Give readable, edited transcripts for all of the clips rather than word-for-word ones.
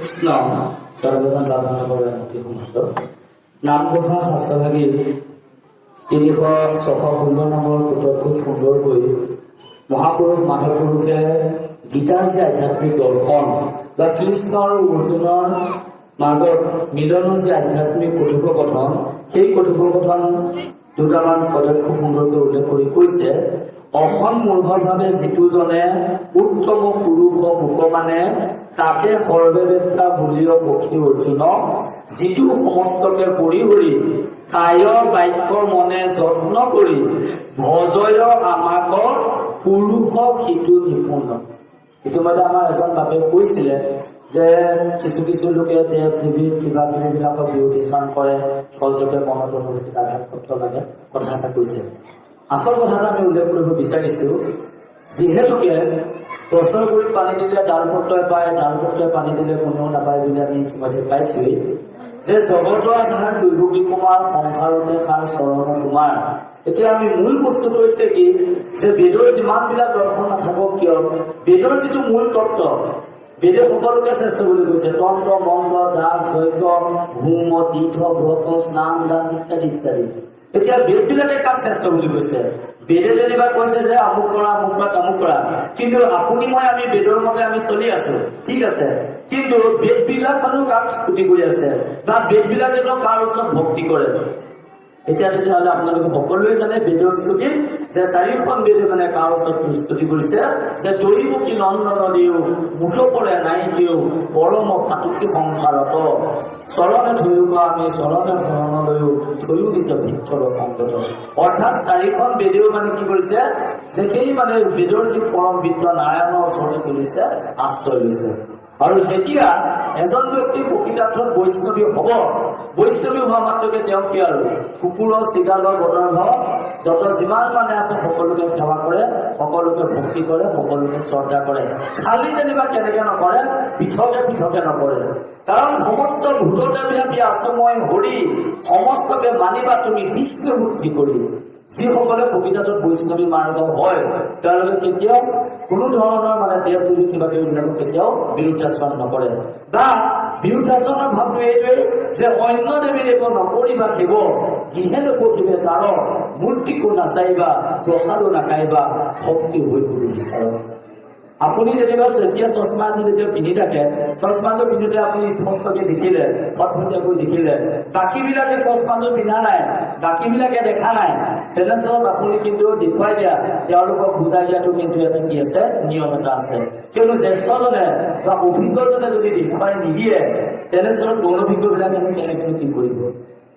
ইসলাম সৰ্বজন লাভবান কৰেন সমস্ত নামঘোষা শাস্ত্ৰভাগী ৩৬৬ নম্বৰ পুটত খুব সুন্দৰকৈ মহাপুৰুষ মাধৱ পুৰুষে গীতাৰ যে আধ্যাত্মিক দৰ্শন বা কৃষ্ণ আৰু অৰ্জুনৰ মাজত মিলনৰ যে আধ্যাত্মিক কথোপকথন, সেই কথোপকথন দুটামান পদত খুব সুন্দৰকৈ উল্লেখ কৰি কৈছে, অসম মূৰ্খভাৱে যিটোজনে উত্তম পুৰুষ মুখ মানে তাকে সৰ্বেবেত্তা বুলিও পক্ষী অৰ্জুন, যিটো সমস্তকে পৰিহৰি কায় বাক্য মনে যত্ন কৰি ভজয় আমাকৰ পুৰুষক সিটো নিপুণ। ইতিমধ্যে আমাৰ এজন বাপে কৈছিলে যে কিছু কিছু লোকে দেৱ দেৱীৰ কিবা কিবি বিলাকক বিৰোধিচৰণ কৰে, ফলস্বৰূপে মনত অনুভূতি আঘাতপ্ৰাপ্ত লাগে। কথা এটা কৈছে, আচল কথা এটা আমি উল্লেখ কৰিব বিচাৰিছো, যিহেতুকে গছৰ গুৰিত পানী দিলে ডালপত্ৰই পায়, ডালপত্ৰই পানী দিলে কোনেও নাপায় বুলি আমি ইতিমধ্যে পাইছোৱেই, যে জগতৰ আধাৰ দৈৱকী কুমাৰ সংসাৰতে সাৰ চৰণ তোমাৰ। এতিয়া আমি মূল বস্তুটো হৈছে কি, যে বেদৰ যিমান বিলাক দৰ্শন নাথাকক কিয়, বেদৰ যিটো মূল তত্ত্ব, বেদে সকলোকে শ্ৰেষ্ঠ বুলি কৈছে। তন্ত্ৰ মন্ত্ৰ যাগ যজ্ঞ হোম তীৰ্থ ব্ৰত স্নান দান ইত্যাদি ইত্যাদি। এতিয়া বেদ বিলাকে কাক শ্ৰেষ্ঠ বুলি কৈছে? বেদে যেনিবা কৈছে যে আমুক কৰা আমুক কৰা তামুক কৰা, কিন্তু আপুনি মই আমি বেদৰ মতে আমি চলি আছো, ঠিক আছে, কিন্তু বেদ বিলাকনো কাক স্তুতি কৰি আছে বা বেদ বিলাকেনো কাৰ ওচৰত ভক্তি কৰে? এতিয়া তেতিয়াহ'লে আপোনালোকে সকলোৱে জানে বেদৰ স্তুতি যে চাৰিওখন বেদে মানে কাৰ ওচৰত স্তুতি কৰিছে, যে দৈৱকী নন্দন দিও মুঠ পৰে নাই কিয় পৰম ফাটুকি সংসাৰত, চৰণে ধৰিব আমি চৰণে শৰণ লৈও ধৰিও দিছে ভিতৰৰ সংকট। অৰ্থাৎ চাৰিখন বেদেও মানে কি কৰিছে, যে সেই মানে বেদৰ যি পৰম বিদ্য নাৰায়ণৰ ওচৰতে তুলিছে, আশ্ৰয় লৈছে। আৰু যেতিয়া এজন ব্যক্তি প্ৰকৃতাৰ্থত বৈষ্ণৱী হব, বৈষ্ণৱী হোৱা মাত্ৰকে তেওঁ কি আৰু কুকুৰৰ চিগালৰ গদৰ্ভ যত যিমান মানে আছে সকলোকে সেৱা কৰে, সকলোকে ভক্তি কৰে, সকলোকে শ্ৰদ্ধা কৰে। খালি যেনিবা কেনেকে নকৰে, পৃথকে পৃথকে নকৰে। কাৰণ সমস্ত ভূততে ব্যাপী আছো মই হৰি, সমস্তকে মানিবা তুমি বিষ্ণু বুদ্ধি কৰি। যিসকলে প্ৰকৃতাৰ্থত বৈষ্ণৱী মাৰ্গ হয়, তেওঁলোকে কেতিয়াও কোনো ধৰণৰ মানে দেৱ দেৱী কিবা কিবিবিলাকক কেতিয়াও বিৰুদ্ধাচৰণ নকৰে। বা বিৰুদ্ধাচৰণৰ ভাৱটো এইটোৱে যে অন্য দেৱী দেৱ নকৰিবা সেৱ, ইহে নপঢ়িবে তাৰ মূৰ্তিকো নাচাইবা, প্ৰসাদো নাখাইবা, ভক্তি হৈ বুলি বিচাৰ। আপুনি যেনিবা এতিয়া চশমাযোৰ যেতিয়া পিন্ধি থাকে, চশমাযোৰ পিন্ধোতে আপুনি স্পষ্টকে দেখিলে, ফটফটীয়াকৈ দেখিলে, বাকীবিলাকে চশমাযোৰ পিন্ধা নাই, বাকীবিলাকে দেখা নাই, তেনেস্থলত আপুনি কিন্তু দেখুৱাই দিয়া, তেওঁলোকক বুজাই দিয়াটো কিন্তু এটা কি আছে, নিয়ম এটা আছে। কিয়নো জ্যেষ্ঠজনে বা অভিজ্ঞজনে যদি দেখুৱাই নিদিয়ে, তেনেস্থলত অনভিজ্ঞবিলাকে কেনেকৈ কি কৰিব?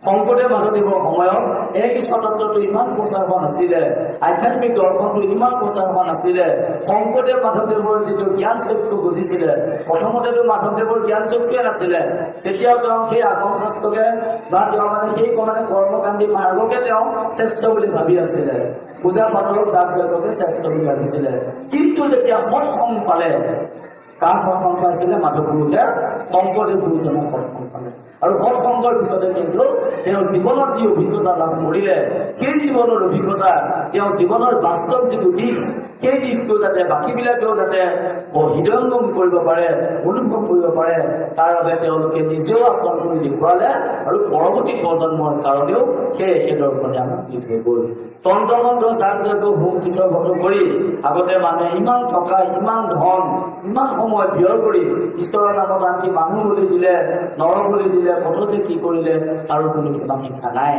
শংকৰদেৱ মাধৱদেৱৰ সময়ত এই স্বতন্ত্ৰটো ইমান প্ৰচাৰ হোৱা নাছিলে, আধ্যাত্মিক দৰ্শনটো ইমান প্ৰচাৰ হোৱা নাছিলে। শংকৰদেৱ মাধৱদেৱৰ যিটো জ্ঞান চক্ষু বুজিছিলে, প্ৰথমতেতো মাধৱদেৱৰ জ্ঞান চক্ষুৱে নাছিলে, তেতিয়াও তেওঁ সেই আগম শাস্ত্ৰকে বা তেওঁ মানে সেই মানে কৰ্মকাণ্ডী মাৰ্গকে তেওঁ শ্ৰেষ্ঠ বুলি ভাবি আছিলে, পূজা পাতলক যাগ যজ্ঞকে শ্ৰেষ্ঠ বুলি ভাবিছিলে। কিন্তু যেতিয়া সৎসং পালে, কাৰ সৎসং পাইছিলে? মাধৱ পুৰুষে শংকৰদেৱ গুৰুজনৰ সৎসং পালে। আৰু সৎসংগৰ পিছতে কিন্তু তেওঁ জীৱনত যি অভিজ্ঞতা লাভ কৰিলে, সেই জীৱনৰ অভিজ্ঞতা তেওঁ জীৱনৰ বাস্তৱ যিটো দিশ, সেই দিশটো যাতে বাকীবিলাকেও যাতে হৃদয়ংগম কৰিব পাৰে, অনুভৱ কৰিব পাৰে, তাৰ বাবে তেওঁলোকে নিজেও আচৰণ কৰি দেখুৱালে আৰু পৰৱৰ্তী প্ৰজন্মৰ কাৰণেও সেই একে দৰ্শনে আমাক দি থৈ গ'ল। তন্ত্ৰ মন্ত্ৰ যাগ যজ্ঞ হোম তীৰ্থ ব্ৰত কৰি আগতে মানুহে ইমান টকা, ইমান ধন, ইমান সময় ব্যয় কৰি ঈশ্বৰৰ নামত আনকি মানুহ বলি দিলে, নৰ বলি দিলে, কত যে কি কৰিলে তাৰো কোনো কিবা শিক্ষা নাই।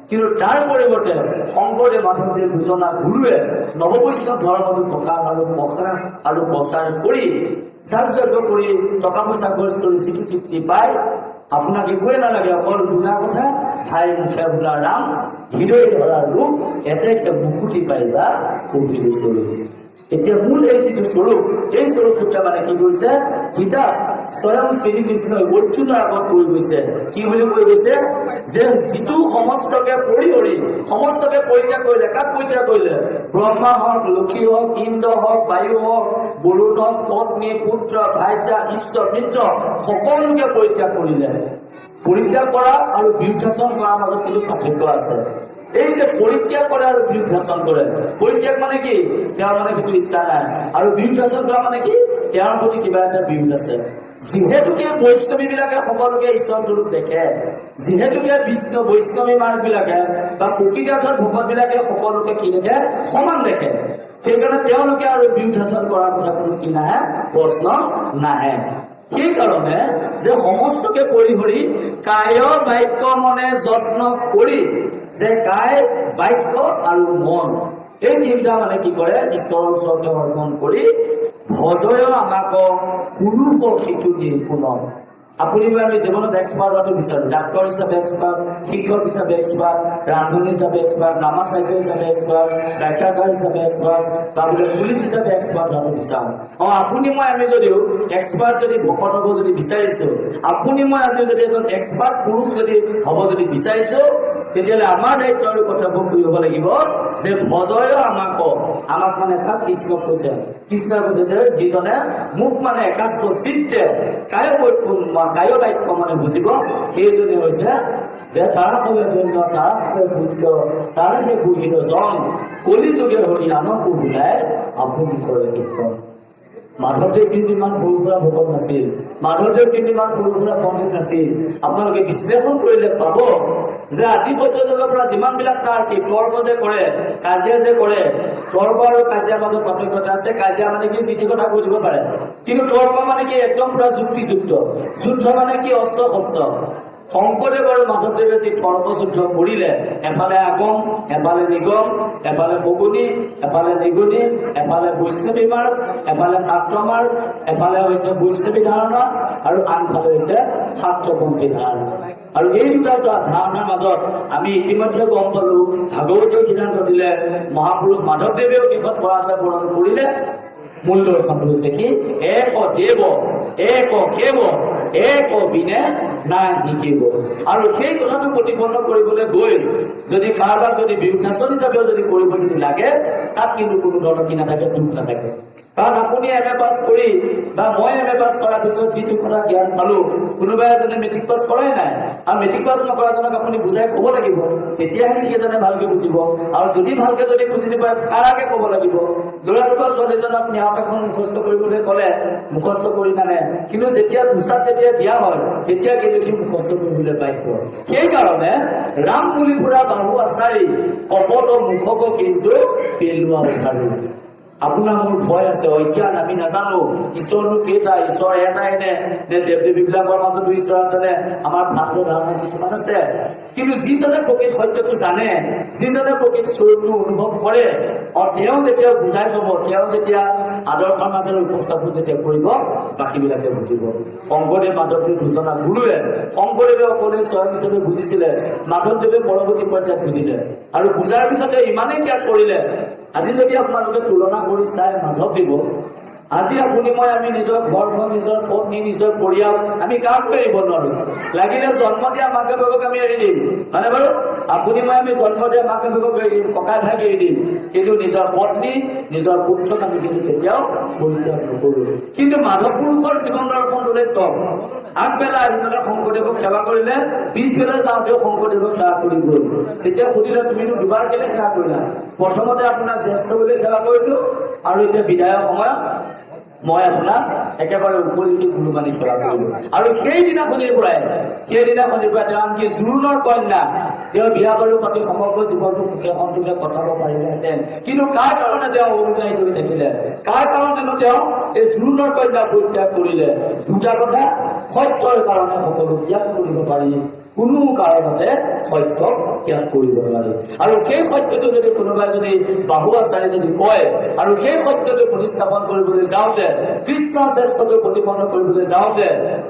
কিন্তু তাৰ পৰিৱৰ্তে শংকৰদেৱ মাধৱদেৱ দুজনা গুৰুৱে নৱবৈষ্ণৱ ধৰ্মটো প্ৰকাশ আৰু প্ৰচাৰ কৰি যাগ যজ্ঞ কৰি টকা পইচা খৰচ কৰি যিটো তৃপ্তি পায়, আপোনাক একোৱে নালাগে, অকল দুটা কথা, ঠাই মুখে বোলা ৰাম, হৃদয় ধৰা ৰূপ, এতেকে মুকুতি পাইবা কবিৰ স্বৰূপ। এতিয়া মূল এই যিটো স্বৰূপ, এই স্বৰূপটোকে মানে কি কৰিছে, গীতা স্বয়ং শ্ৰীকৃষ্ণই অৰ্জুনৰ আগত কৈ গৈছে, কি বুলি কৈ গৈছে, যে যিটো সমস্তকে পৰিহৰি, সমস্তকে পৰিত্যাগ কৰিলে, কাক পৰিত্যাগ কৰিলে? ব্ৰহ্মা হওক, লক্ষী হওক, ইন্দ্ৰ হওক, বায়ু হওক, বৰুণ হওক, পত্নী, পুত্ৰ, ভাইজা, ইষ্ট মিত্ৰ, সকলোকে পৰিত্যাগ কৰিলে। পৰিত্যাগ কৰা আৰু বিৰুদ্ধাচৰণ কৰাৰ মাজত কিন্তু পাৰ্থক্য আছে। এই যে পৰিত্যাগ কৰে আৰু বিৰুদ্ধাচৰণ কৰে, পৰিত্যাগ মানে কি? তেওঁৰ মানে সেইটো ইচ্ছা নাই, আৰু বিৰুদ্ধাচৰণ কৰা মানে কি? তেওঁৰ প্ৰতি কিবা এটা বিৰোধ আছে। যিহেতুকে বৈষ্ণৱীবিলাকে সকলোকে ঈশ্বৰ স্বৰূপ দেখে, যিহেতুকে বৈষ্ণৱী মাৰ্গবিলাকে বা প্ৰকৃত অৰ্থত ভকতবিলাকে সকলোকে কি দেখে? সমান দেখে। সেইকাৰণে তেওঁলোকে আৰু বিৰোধাচৰণ কৰাৰ কথা কোনো কি নাহে? প্ৰশ্ন নাহে। সেইকাৰণে যে সমস্তকে পৰিহৰি কায় বাক্য মনে যত্ন কৰি, যে কায় বাক্য আৰু মন এই তিনিটা মানে কি কৰে? ঈশ্বৰৰ ওচৰতে অৰ্পণ কৰি ভজয় আমাক পুৰুষ সিটো নিপুণ। আপুনি মই আমি জীৱনত এক্সপাৰ্ট হোৱাটো বিচাৰোঁ। ডাক্তৰ হিচাপে এক্সপাৰ্ট, শিক্ষক হিচাপে এক্সপাৰ্ট, ৰান্ধনী হিচাপে এক্সপাৰ্ট, নামাচাৰ্য হিচাপে এক্সপাৰ্ট, ব্যাখ্যাকাৰ হিচাপে এক্সপাৰ্ট, বা বোলে পুলিচ হিচাপে এক্সপাৰ্ট হোৱাটো বিচাৰোঁ। আপুনি মই আমি যদিও এক্সপাৰ্ট যদি ভকত হ'ব যদি বিচাৰিছোঁ, আপুনি মই আজি যদি এজন এক্সপাৰ্ট পুৰুষ যদি হ'ব যদি বিচাৰিছোঁ, তেতিয়াহ'লে আমাৰ দায়িত্ব আৰু কৰ্তব্য কি হ'ব লাগিব? যে ভজয় আমাক মানে কাক? কৃষ্ণক কৈছে। কৃষ্ণই কৈছে যে যিজনে মোক মানে একাগ্ৰ চিত্তে কায় বাক্য মানে বুজিব, সেইজনে হৈছে যে তাৰ সবে ধন্য, তাৰ সবে পূজ্য, তাৰ সেই পূজিত জন, কলি যোগে হৰি আনকো বুলাই আপুনি কৰে কীৰ্তন। মাধৱদেৱ কিন্তু ইমান সৰু সুৰা ভকত নাছিল, মাধৱদেৱ কিন্তু ইমান সৰু সুৰা পণ্ডিত নাছিল। আপোনালোকে বিশ্লেষণ কৰিলে পাব যে আদি সত্য যুগৰ পৰা যিমানবিলাক তাৰ কি তৰ্ক যে কৰে, কাজিয়া যে কৰে, তৰ্ক আৰু কাজিয়াৰ মাজত পাৰ্থক্যতা আছে। কাজিয়া মানে কি? যি টি কথা কৈ দিব পাৰে, কিন্তু তৰ্ক মানে কি? একদম পুৰা যুক্তিযুক্ত। যুদ্ধ মানে কি? অস্ত্ৰ শস্ত্ৰ। শংকৰদেৱ আৰু মাধৱদেৱে যি তৰ্ক যুদ্ধ কৰিলে, এফালে আগম, এফালে নিগম, এফালে ফগুনি, এফালে নিগুনি, এফালে বৈষ্ণৱী মাৰ্গ, এফালে শাক্ত মাৰ্গ, এফালে হৈছে বৈষ্ণৱী ধাৰণা আৰু আনফালে হৈছে শাক্তপন্থী ধাৰণা। আৰু এই দুটা ধাৰণাৰ মাজত আমি ইতিমধ্যে গম পালো, ভাগৱতীয় সিদ্ধান্ত দিলে, মহাপুৰুষ মাধৱদেৱেও শেষত পৰাজয় বৰণ কৰিলে। মূল দৰ্শনটো হৈছে কি? এক দেৱ, এক কেৱ, এক বিনে নাই শিকিব। আৰু সেই কথাটো প্ৰতিপন্ন কৰিবলৈ গৈ যদি কাৰোবাক যদি বিৰুদ্ধাচৰণ হিচাপেও যদি কৰিব যদি লাগে, তাত কিন্তু কোনো ধৰণৰ কি নাথাকে? দুখ নাথাকে। কাৰণ আপুনি MA পাছ কৰি বা মই MA পাছ কৰাৰ পিছত যিটো কথা জ্ঞান পালো, কোনোবাই এজনে মেট্ৰিক পাছ কৰাই নাই, আৰু মেট্ৰিক পাছ নকৰাজনক আপুনি বুজাই ক'ব লাগিব, তেতিয়াহে সেইজনে ভালকে বুজিব। আৰু যদি ভালকে যদি বুজি নাপায়, কাৰাকে ক'ব লাগিব। ল'ৰাটো বা ছোৱালীজনক নেওতা এখন মুখস্থ কৰিবলৈ ক'লে মুখস্থ কৰি নানে, কিন্তু যেতিয়া পোচাক যেতিয়া দিয়া হয়, তেতিয়া কিন্তু সি মুখস্থ কৰিবলৈ বাধ্য। সেইকাৰণে ৰাম বুলি ফুৰা বাহু আচাৰি, কপট মুখক কিন্তু পেলোৱা উঠাৰি। আপোনাৰ মোৰ ভয় আছে, অজ্ঞান, আমি নাজানো ঈশ্বৰনো কেইটা, ঈশ্বৰ এটাই নে দেৱ দেৱীবিলাকৰ মাজতো ঈশ্বৰ আছে নে? আমাৰ ভ্ৰান্ত ধাৰণা কিছুমান আছে। কিন্তু যিজনে প্ৰকৃত সত্যটো জানে, যিজনে প্ৰকৃত স্বৰূপটো অনুভৱ কৰে, তেওঁ যেতিয়া বুজাই পাব, তেওঁ যেতিয়া আদৰ্শৰ মাজেৰে উপস্থাপন যেতিয়া কৰিব, বাকীবিলাকে বুজিব। শংকৰদেৱ মাধৱদেৱ দুজনা গুৰুৱে, শংকৰদেৱে অকলে স্বয়ং হিচাপে বুজিছিলে, মাধৱদেৱে পৰৱৰ্তী পৰ্যায়ত বুজিলে, আৰু বুজাৰ পিছতে ইমানেই ত্যাগ কৰিলে। আজি যদি আপোনালোকে তুলনা কৰি চাই মাধৱদেৱ, আজি আপুনি মই আমি নিজৰ ঘৰখন, নিজৰ পত্নী, নিজৰ পৰিয়াল আমি কাকো এৰিব নোৱাৰো। লাগিলে জন্ম দিয়া মাক বাপেকক আমি এৰি দিম, মানে বাৰু আপুনি মই আমি জন্ম দিয়া মাক বাপেকক এৰি দিম, ককাই ভাইক এৰি দিম, কিন্তু নিজৰ পত্নী, নিজৰ পুত্ৰক আমি কিন্তু কেতিয়াও পৰিত্যাগ নকৰো। কিন্তু মাধৱ পুৰুষৰ জীৱন দৰ্শন ল'লে চব। আগবেলা আহি পেলাই শংকৰদেৱক সেৱা কৰিলে, পিছবেলা যাওঁতেও শংকৰদেৱক সেৱা কৰি গ'ল। তেতিয়া সুধিলে তুমিনো দুবাৰ কেলে সেৱা কৰিলা? প্ৰথমতে আপোনাক জ্যেষ্ঠ বুলি সেৱা কৰিলো, আৰু এতিয়া বিদায়ৰ সময়ত মই আপোনাক একেবাৰে উপৰিতি গুৰু মানি সেৱা কৰিলো। আৰু সেইদিনাখনিৰ পৰাই তেওঁ আনকি জোৰোণৰ কন্যা, তেওঁ বিয়া বাৰু পাতি সমগ্ৰ জীৱনটো সুখে সন্তোষে কটাব পাৰিলেহেঁতেন, কিন্তু কাৰ কাৰণে তেওঁ অনুযায়ী হৈ থাকিলে? কাৰ কাৰণেনো তেওঁ এই জোৰোণৰ কন্যা পৰিত্যাগ কৰিলে? দুটা কথা, সত্যৰ কাৰণে সকলো ত্যাগ কৰিব পাৰি, কোনো কাৰণতে সত্যক ত্যাগ কৰিব নোৱাৰে। আৰু সেই সত্যটো যদি কোনোবাই যদি বাহু আচাৰি যদি কয়, আৰু সেই সত্যটো প্ৰতিস্থাপন কৰিবলৈ যাওঁতে, কৃষ্ণ শ্ৰেষ্ঠটো প্ৰতিপন্ন কৰিবলৈ যাওঁতে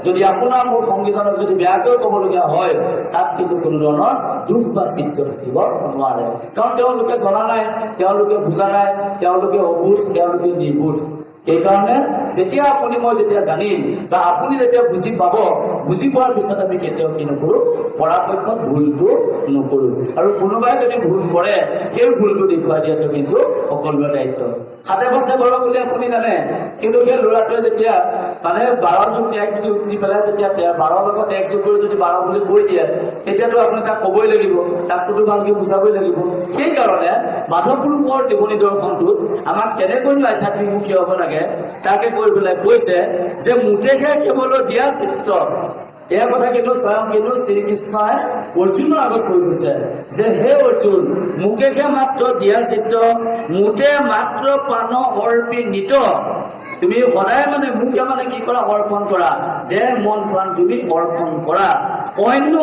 যদি আপোনাৰ মোৰ সংবিধানক যদি বেয়াকৈ ক'বলগীয়া হয়, তাত কিন্তু কোনো ধৰণৰ দুখ বা চিত্ত থাকিব নোৱাৰে। কাৰণ তেওঁলোকে জনা নাই, তেওঁলোকে বুজা নাই, তেওঁলোকে অবোধ, তেওঁলোকে নিৰ্বোধ। সেইকাৰণে যেতিয়া আপুনি মই যেতিয়া জানিম বা আপুনি যেতিয়া বুজি পাব, বুজি পোৱাৰ পিছত আমি কেতিয়াও কি নকৰো? পৰাপক্ষত ভুলটো নকৰো। আৰু কোনোবাই যদি ভুল কৰে, সেই ভুলটো দেখুৱাই দিয়াটো কিন্তু সকলোৰে দায়িত্ব। হাতে পাছে বৰ বুলি আপুনি জানে, কিন্তু সেই ল'ৰাটোৱে যেতিয়া মানে 12 যোগ 1 যোগ দি পেলাই যেতিয়া 12 লগত 1 যোগ কৰি যদি 12 বুলি কৈ দিয়ে তেতিয়াতো আপুনি তাক ক'বই লাগিব, তাকতো ভালকে বুজাবই লাগিব। সেইকাৰণে মাধৱ পুৰুষৰ জীৱনী দৰ্শনটোত আমাক কেনেকৈনো আধ্যাত্মিকমুখী হ'ব লাগে তাকে কৈ পেলাই কৈছে যে মুঠেহে কেৱল দিয়া চিত্ৰ। এই কথা কিন্তু স্বয়ং কিন্তু শ্ৰীকৃষ্ণই অৰ্জুনৰ আগত কৈ গৈছে যে হে অৰ্জুন, মুখেহে মাত্ৰ দিয়া চিত্ৰ, মুঠে মাত্ৰ প্ৰাণ অৰ্পিত। তুমি সদায় মানে মুখে মানে কি কৰা, অৰ্পণ কৰা, দেহ মন প্ৰাণ তুমি অৰ্পণ কৰা। অন্য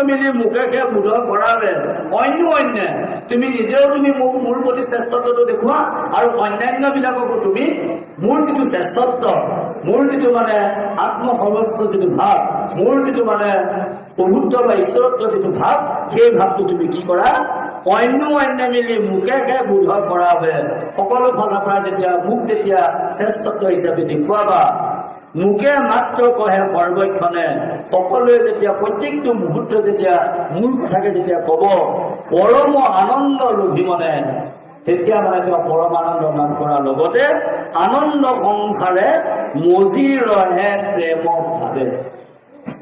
মিলি মুখেহে বোধ কৰাবে, অন্য তুমি নিজেও তুমি মোৰ প্ৰতি শ্ৰেষ্ঠত্বটো দেখুওৱা আৰু অন্যান্য বিলাককো তুমি মোৰ যিটো শ্ৰেষ্ঠত্ব, মোৰ যিটো মানে আত্মসৰ্বস্ব যিটো ভাৱ, মোৰ যিটো মানে প্ৰভুত্ব বা ঈশ্বৰত্ব যিটো ভাৱ, সেই ভাৱটো তুমি কি কৰা, অন্য মিলি মুখেহে বোধ কৰাবে। সকলো ফালৰ পৰা যেতিয়া মোক যেতিয়া শ্ৰেষ্ঠত্ব হিচাপে দেখুৱাবা, মুখে মাত্ৰ কহে সৰ্বক্ষণে, সকলোৱে যেতিয়া প্ৰত্যেকটো মুহূৰ্ত যেতিয়া মোৰ কথাকে যেতিয়া কব পৰম আনন্দ লোভী মনে, তেতিয়া মানে তেওঁ পৰম আনন্দ লাভ কৰাৰ লগতে আনন্দ সংসাৰে মজি ৰহে প্ৰেম ভাৱে,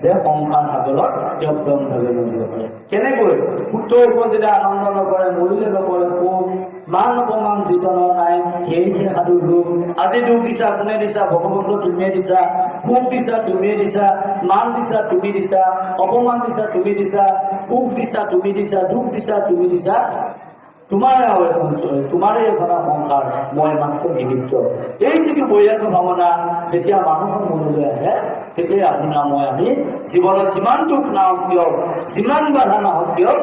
যে সংসাৰ সাগৰত তেওঁ প্ৰেম ভাৱে মজিব পাৰে। কেনেকৈ? পুত্ৰৰ ওপৰত যেতিয়া আনন্দ নকৰে, মৰিলে নকৰে, কোন মান অপমান যিজনৰ নাই সেয়েহে সাধু দুখ। আজি দুখ দিছা কোনে দিছা? ভগৱন্ত তুমিয়ে দিছা। সুখ দিছা তুমিয়ে দিছা, মান দিছা তুমি দিছা, অপমান দিছা তুমি দিছা, সুখ দিছা তুমি দিছা, দুখ দিছা তুমি দিছা। তোমাৰে তোমাৰে এখন সংসাৰ, মই মাত্ৰ নিমিত্ত। এই যিটো বৈৰাগ্য ভাৱনা যেতিয়া মানুহৰ মনলৈ আহে, তেতিয়া আপোনাৰ আমি জীৱনত যিমান দুখ নাহক কিয়, যিমান বাধা নাহক কিয়,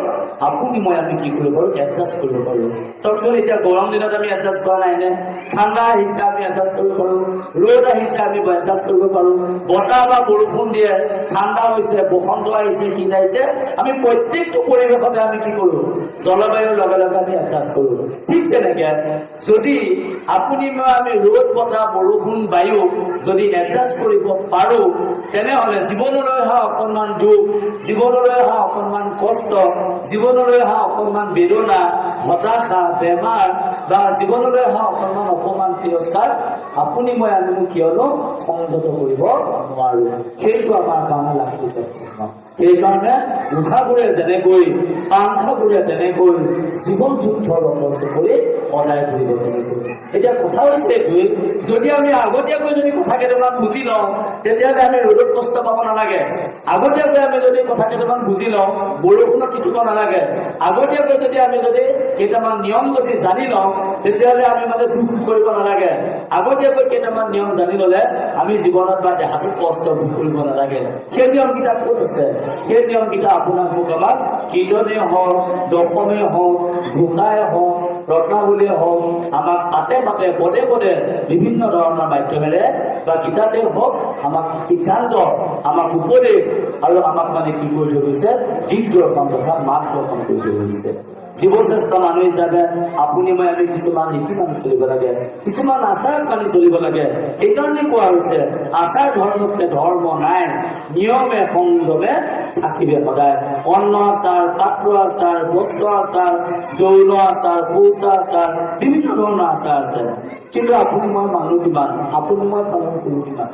আপুনি আমি কি কৰিব পাৰো, এডজাষ্ট কৰিব পাৰো। চাওকচোন, এতিয়া গৰম দিনত আমি এডজাষ্ট কৰা নাই নে? ঠাণ্ডা আহিছে আমি এডজাষ্ট কৰিব পাৰো, ৰ'দ আহিছে আমি এডজাষ্ট কৰিব পাৰো, বতাহ বা বৰষুণ দিয়ে, ঠাণ্ডা হৈছে, বসন্ত আহিছে, শীত আহিছে, আমি প্ৰত্যেকটো পৰিৱেশতে আমি কি কৰো, জলবায়ুৰ লগে লগে আমি এডজাষ্ট কৰো। ঠিক তেনেকে যদি আপুনি আমি ৰ'দ বতাহ বৰষুণ বায়ু যদি এডজাষ্ট কৰিব পাৰো, তেনেহলে জীৱনলৈ অহা অকণমান দুখ, জীৱনলৈ অহা অকণমান কষ্ট, জীৱনলৈ অহা অকণমান বেদনা, হতাশা, বেমাৰ বা জীৱনলৈ অহা অকণমান অপমান তিৰস্কাৰ আপুনি আমি কিয়নো সংযত কৰিব নোৱাৰো। সেইটো আমাৰ কাৰণে লাগতীয়াল প্ৰশ্ন। সেইকাৰণে উষাবোৰে যেনেকৈ, পাংখাবোৰে তেনেকৈ জীৱন যুদ্ধৰ লক্ষ্য কৰি সদায় ঘূৰিব তেনেকৈ। এতিয়া কথা হৈছে এইটোৱে, যদি আমি আগতীয়াকৈ যদি কথা কেইটামান বুজি লওঁ, তেতিয়াহ'লে আমি ৰ'দত কষ্ট পাব নালাগে। আগতীয়াকৈ আমি যদি কথা কেইটামান বুজি লওঁ, বৰষুণত তিতিব নালাগে। আগতীয়াকৈ যদি আমি যদি কেইটামান নিয়ম যদি জানি লওঁ, তেতিয়াহ'লে আমি দুখ কৰিব নালাগে। আগতীয়াকৈ কেইটামান নিয়ম জানি ললে আমি জীৱনত বা দেহাটোত কষ্ট ভোগ কৰিব নালাগে। সেই নিয়মকেইটা ক'ত আছে? সেই নিয়মকেইটা আপোনাক মোক আমাক কীৰ্তনেই হওক, দশমেই হওক, ঘোষাই হওক, ৰত্নাৱলীয়ে হওক, আমাক পাতে পাতে পদে পদে বিভিন্ন ধৰণৰ মাধ্যমেৰে বা গীতাতে হওক আমাক সিদ্ধান্ত, আমাক উপদেশ আৰু আমাক কি কৰি থৈ গৈছে, দিক দৰ্শন তথা মাৰ্গ দৰ্শন কৰি থৈ গৈছে। জীৱশ্ৰেষ্ঠ মানুহ হিচাপে আপুনি আমি কিছুমান নীতি মানি চলিব লাগে, কিছুমান আচাৰ মানি চলিব লাগে। সেইকাৰণে কোৱা হৈছে আচাৰ ধৰ্মতকে ধৰ্ম নাই, নিয়মে সংযমে থাকিবে সদায়। অন্ন আচাৰ, পাত্ৰ আচাৰ, বস্ত্ৰ আচাৰ, যৌন আচাৰ, শৌচ আচাৰ, বিভিন্ন ধৰণৰ আচাৰ আছে। কিন্তু আপুনি মানুহ কিমান, আপুনি পালন কৰো কিমান?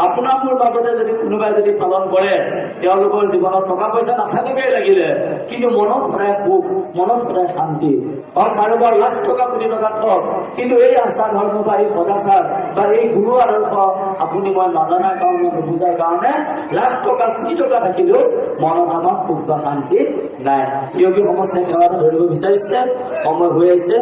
আপোনাৰ মোৰ মাজতে যদি কোনোবাই যদি পালন কৰে, তেওঁলোকৰ জীৱনত টকা পইচা নাথাককেই লাগিলে, কিন্তু মনত সদায় সুখ, মনত সদায় শান্তি। কাৰোবাৰ লাখ টকা কোটি টকা থক, কিন্তু এই আচাৰ ধৰ্ম বা এই সদাচাৰ বা এই গুৰু আদৰ্শ আপুনি নজনাৰ কাৰণে, নুবুজাৰ কাৰণে লাখ টকা কোটি টকা থাকিলেও মনত আমাৰ সুখ বা শান্তি নাই। কিয় কি সমস্যাই সেৱাটো ধৰিব বিচাৰিছে, সময় হৈ আহিছে।